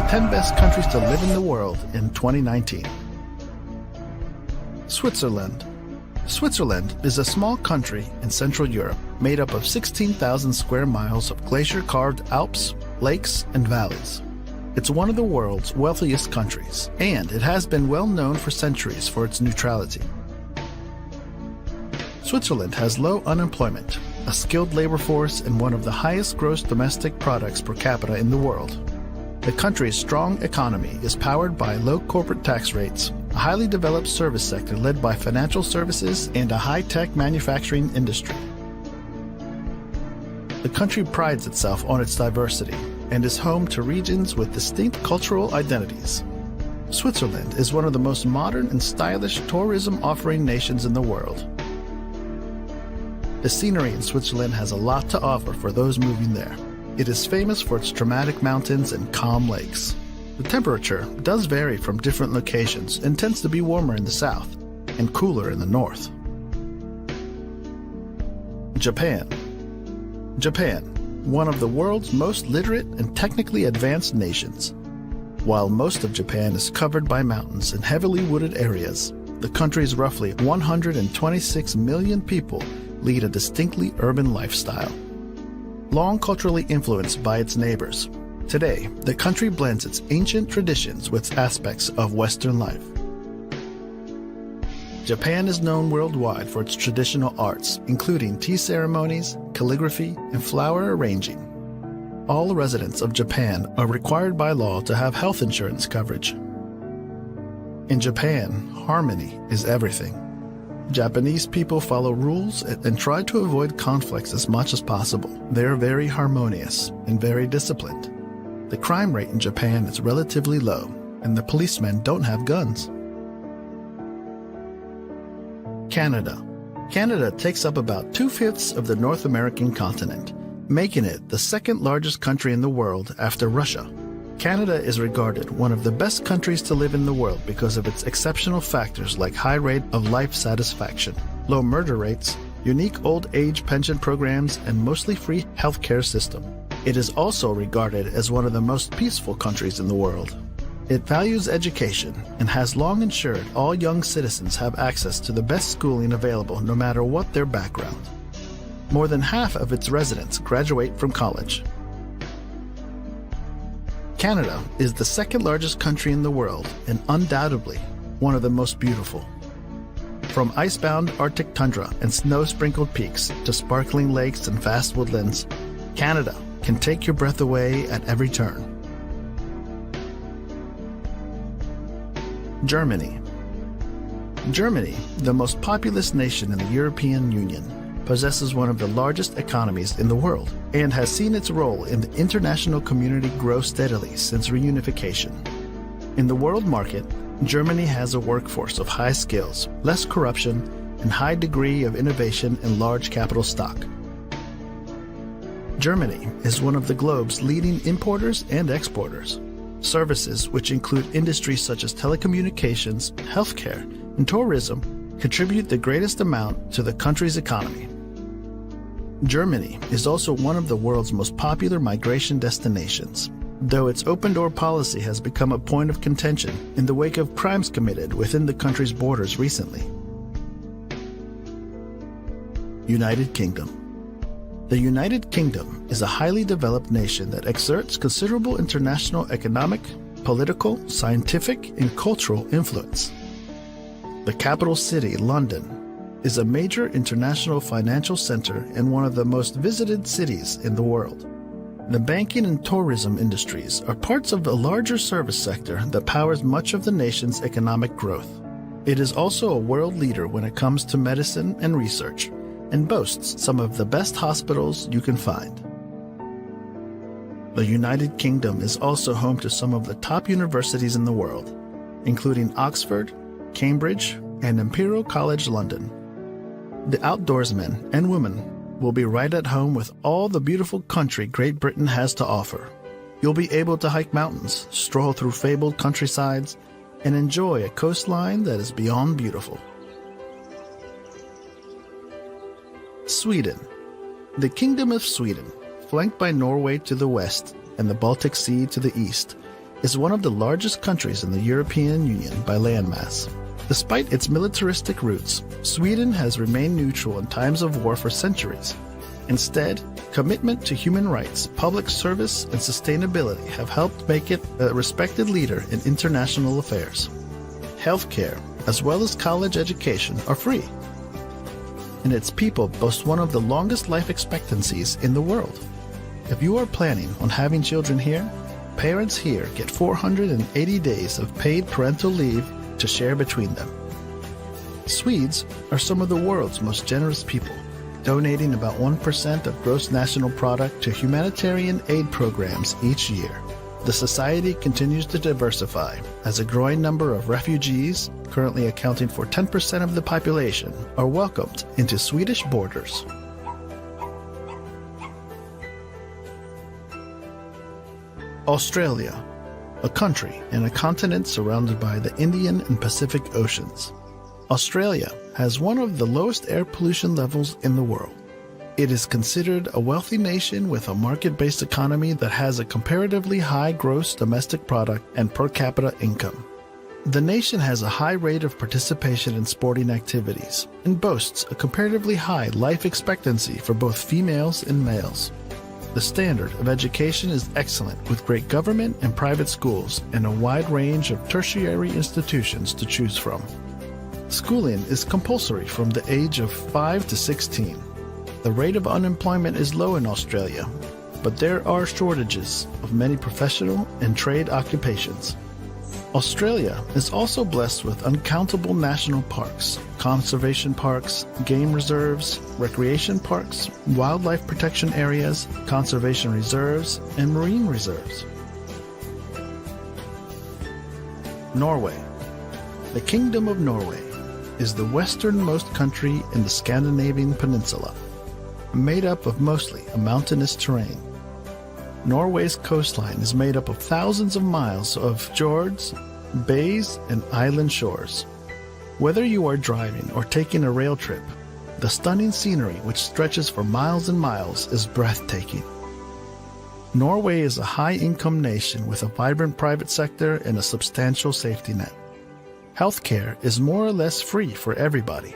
10 best countries to live in the world in 2019. Switzerland. Switzerland is a small country in Central Europe made up of 16,000 square miles of glacier-carved Alps, lakes, and valleys. It's one of the world's wealthiest countries, and it has been well known for centuries for its neutrality. Switzerland has low unemployment, a skilled labor force, and one of the highest gross domestic products per capita in the world. The country's strong economy is powered by low corporate tax rates, a highly developed service sector led by financial services, and a high-tech manufacturing industry. The country prides itself on its diversity and is home to regions with distinct cultural identities. Switzerland is one of the most modern and stylish tourism-offering nations in the world. The scenery in Switzerland has a lot to offer for those moving there. It is famous for its dramatic mountains and calm lakes. The temperature does vary from different locations and tends to be warmer in the south and cooler in the north. Japan. Japan, one of the world's most literate and technically advanced nations. While most of Japan is covered by mountains and heavily wooded areas, the country's roughly 126 million people lead a distinctly urban lifestyle. Long culturally influenced by its neighbors, today the country blends its ancient traditions with aspects of Western life. Japan is known worldwide for its traditional arts, including tea ceremonies, calligraphy, and flower arranging. All residents of Japan are required by law to have health insurance coverage. In Japan, harmony is everything. Japanese people follow rules and try to avoid conflicts as much as possible. They are very harmonious and very disciplined. The crime rate in Japan is relatively low, and the policemen don't have guns. Canada. Canada takes up about 2/5 of the North American continent, making it the second largest country in the world after Russia. Canada is regarded one of the best countries to live in the world because of its exceptional factors like high rate of life satisfaction, low murder rates, unique old age pension programs, and mostly free healthcare system. It is also regarded as one of the most peaceful countries in the world. It values education and has long ensured all young citizens have access to the best schooling available no matter what their background. More than half of its residents graduate from college. Canada is the second largest country in the world and undoubtedly one of the most beautiful. From icebound Arctic tundra and snow-sprinkled peaks to sparkling lakes and vast woodlands, Canada can take your breath away at every turn. Germany. Germany, the most populous nation in the European Union, possesses one of the largest economies in the world and has seen its role in the international community grow steadily since reunification. In the world market, Germany has a workforce of high skills, less corruption, and high degree of innovation and large capital stock. Germany is one of the globe's leading importers and exporters. Services, which include industries such as telecommunications, healthcare, and tourism, contribute the greatest amount to the country's economy. Germany is also one of the world's most popular migration destinations, though its open-door policy has become a point of contention in the wake of crimes committed within the country's borders recently. United Kingdom. The United Kingdom is a highly developed nation that exerts considerable international economic, political, scientific, and cultural influence. The capital city, London, is a major international financial center and one of the most visited cities in the world. The banking and tourism industries are parts of a larger service sector that powers much of the nation's economic growth. It is also a world leader when it comes to medicine and research, and boasts some of the best hospitals you can find. The United Kingdom is also home to some of the top universities in the world, including Oxford, Cambridge, and Imperial College London. The outdoorsmen and women will be right at home with all the beautiful country Great Britain has to offer. You'll be able to hike mountains, stroll through fabled countrysides, and enjoy a coastline that is beyond beautiful. Sweden. The Kingdom of Sweden, flanked by Norway to the west and the Baltic Sea to the east, is one of the largest countries in the European Union by landmass. Despite its militaristic roots, Sweden has remained neutral in times of war for centuries. Instead, commitment to human rights, public service, and sustainability have helped make it a respected leader in international affairs. Healthcare, as well as college education, are free. And its people boast one of the longest life expectancies in the world. If you are planning on having children here, parents here get 480 days of paid parental leave to share between them. Swedes are some of the world's most generous people, donating about 1% of gross national product to humanitarian aid programs each year. The society continues to diversify as a growing number of refugees, currently accounting for 10% of the population, are welcomed into Swedish borders. Australia, a country and a continent surrounded by the Indian and Pacific Oceans. Australia has one of the lowest air pollution levels in the world. It is considered a wealthy nation with a market-based economy that has a comparatively high gross domestic product and per capita income. The nation has a high rate of participation in sporting activities and boasts a comparatively high life expectancy for both females and males. The standard of education is excellent, with great government and private schools and a wide range of tertiary institutions to choose from. Schooling is compulsory from the age of 5 to 16. The rate of unemployment is low in Australia, but there are shortages of many professional and trade occupations. Australia is also blessed with uncountable national parks, conservation parks, game reserves, recreation parks, wildlife protection areas, conservation reserves, and marine reserves. Norway. The Kingdom of Norway is the westernmost country in the Scandinavian peninsula, made up of mostly a mountainous terrain. Norway's coastline is made up of thousands of miles of fjords, bays, and island shores. Whether you are driving or taking a rail trip, the stunning scenery, which stretches for miles and miles, is breathtaking. Norway is a high-income nation with a vibrant private sector and a substantial safety net. Healthcare is more or less free for everybody.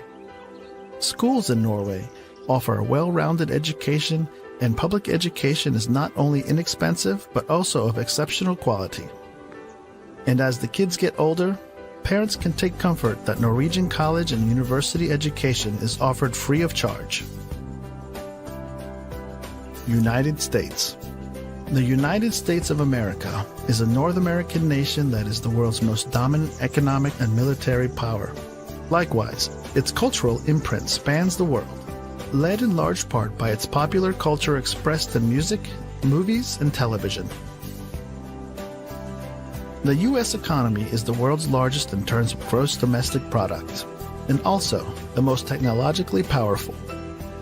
Schools in Norway offer a well-rounded education, and public education is not only inexpensive but also of exceptional quality. And as the kids get older, parents can take comfort that Norwegian college and university education is offered free of charge. United States. The United States of America is a North American nation that is the world's most dominant economic and military power. Likewise, its cultural imprint spans the world, led in large part by its popular culture expressed in music, movies, and television. The U.S. economy is the world's largest in terms of gross domestic product, and also the most technologically powerful.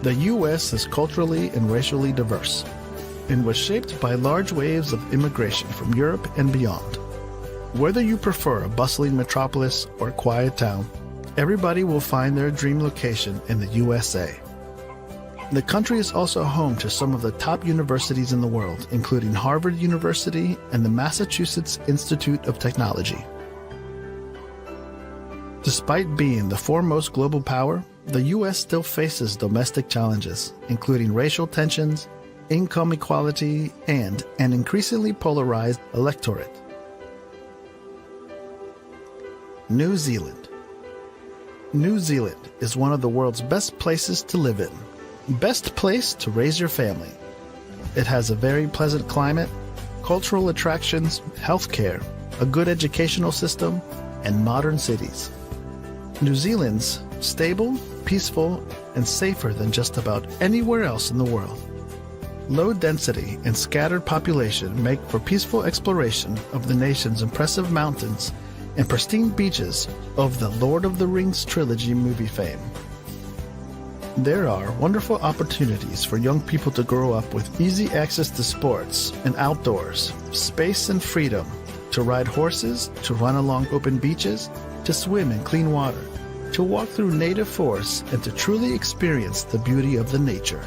The U.S. is culturally and racially diverse, and was shaped by large waves of immigration from Europe and beyond. Whether you prefer a bustling metropolis or a quiet town, everybody will find their dream location in the USA. The country is also home to some of the top universities in the world, including Harvard University and the Massachusetts Institute of Technology. Despite being the foremost global power, the U.S. still faces domestic challenges, including racial tensions, income equality, and an increasingly polarized electorate. New Zealand. New Zealand is one of the world's best places to live in. Best place to raise your family. It has a very pleasant climate, cultural attractions, healthcare, a good educational system, and modern cities. New Zealand's stable, peaceful, and safer than just about anywhere else in the world. Low density and scattered population make for peaceful exploration of the nation's impressive mountains and pristine beaches of the Lord of the Rings trilogy movie fame. There are wonderful opportunities for young people to grow up with easy access to sports and outdoors, space and freedom, to ride horses, to run along open beaches, to swim in clean water, to walk through native forests, and to truly experience the beauty of the nature.